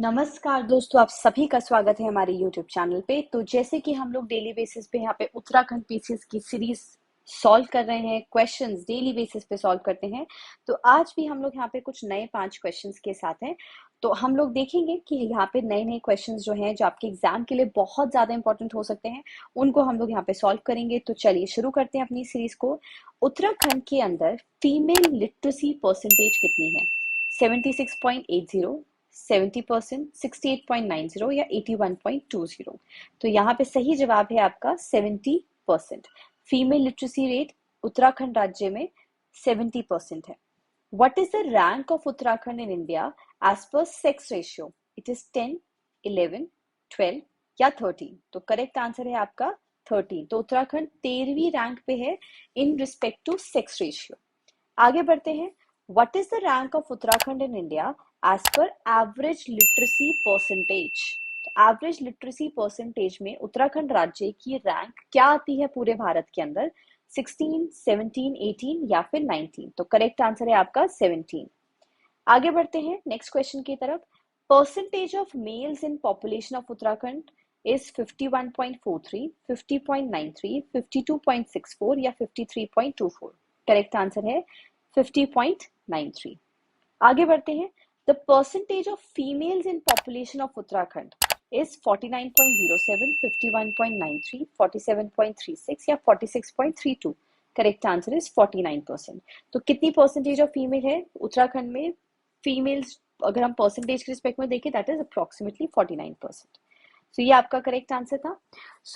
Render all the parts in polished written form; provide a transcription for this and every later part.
नमस्कार दोस्तों, आप सभी का स्वागत है हमारे YouTube चैनल पे। तो जैसे कि हम लोग डेली बेसिस पे यहाँ पे उत्तराखंड पीसीएस की सीरीज सॉल्व कर रहे हैं, क्वेश्चंस डेली बेसिस पे सॉल्व करते हैं। तो आज भी हम लोग यहाँ पे कुछ नए 5 क्वेश्चंस के साथ हैं। तो हम लोग देखेंगे कि यहाँ पे नए नए क्वेश्चंस जो हैं, जो आपके एग्जाम के लिए बहुत ज्यादा इंपॉर्टेंट हो सकते हैं, उनको हम लोग यहाँ पे सॉल्व करेंगे। तो चलिए शुरू करते हैं अपनी सीरीज को। उत्तराखंड के अंदर फीमेल लिटरेसी परसेंटेज कितनी है? 76.80, 70%, 68.90 या 81.20। तो यहाँ पे सही जवाब है आपका 70%। फीमेल लिटरेसी रेट उत्तराखंड राज्य में 70% है। What is the rank of Uttarakhand in India as per sex ratio? It is 10, 11, 12 या 13। तो करेक्ट आंसर है आपका 13। तो उत्तराखंड 13वीं रैंक पे है in respect to sex ratio. आगे बढ़ते हैं। What is the rank of Uttarakhand in India as per average literacy percentage? Average literacy percentage में उत्तराखंड राज्य की रैंक क्या आती है पूरे भारत के अंदर? 16, 17, 18 या फिर 19। तो करेक्ट आंसर है आपका 17। आगे बढ़ते हैं नेक्स्ट क्वेश्चन की तरफ। Percentage of males in population of Uttarakhand is 51.43, 50.93, 52.64 या 53.24। करेक्ट आंसर है 50.93। आगे बढ़ते हैं। The percentage of females in population of Uttarakhand is 49.07, 51.93, 47.36 या 46.32। Correct answer is 49%। तो कितनी परसेंटेज ऑफ फीमेल है उत्तराखंड में? फीमेल्स अगर हम परसेंटेज के रिस्पेक्ट में देखें, दैट इज अप्रोक्सीमेटली 49%। तो ये आपका करेक्ट आंसर था।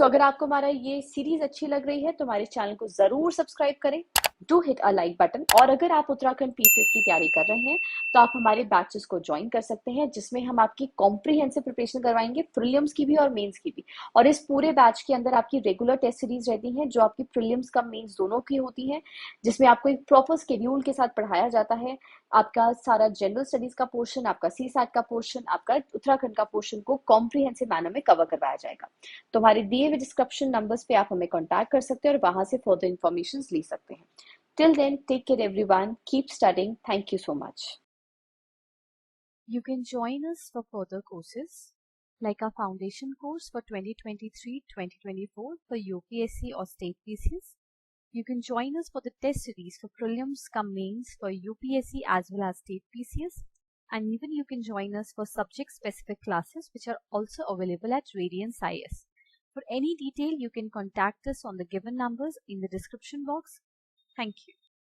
अगर आपको हमारा ये सीरीज अच्छी लग रही है तो हमारे चैनल को जरूर सब्सक्राइब करें। Do hit a like button. और अगर आप उत्तराखंड पीसीएस की तैयारी कर रहे हैं तो आप हमारे बैचेस को ज्वाइन कर सकते हैं, जिसमें हम आपकी कॉम्प्रिहेंसिव प्रिपरेशन करवाएंगे, प्रीलिम्स की भी और मेंस की भी। और इस पूरे बैच के अंदर आपकी रेगुलर टेस्ट सीरीज रहती हैं, जो आपकी प्रीलिम्स का मेंस दोनों की होती हैं, जिसमें आपको एक प्रॉपर शेड्यूल के साथ पढ़ाया जाता है। आपका सारा जनरल स्टडीज का पोर्शन, आपका सी सैट का पोर्शन, आपका उत्तराखंड का पोर्शन को कॉम्प्रिहेंसिव मैनर में कवर करवाया जाएगा। तो हमारे दिए हुए डिस्क्रिप्शन नंबर्स पे आप हमें कॉन्टैक्ट कर सकते हैं और वहां से फर्दर इन्फॉर्मेशन ले सकते हैं। Till then, take care everyone. Keep studying. Thank you so much. You can join us for further courses like our foundation course for 2023-2024 for UPSC or state PCS. You can join us for the test series for prelims cum mains for UPSC as well as state PCS. And even you can join us for subject specific classes which are also available at Radiance IS. For any detail, you can contact us on the given numbers in the description box. Thank you.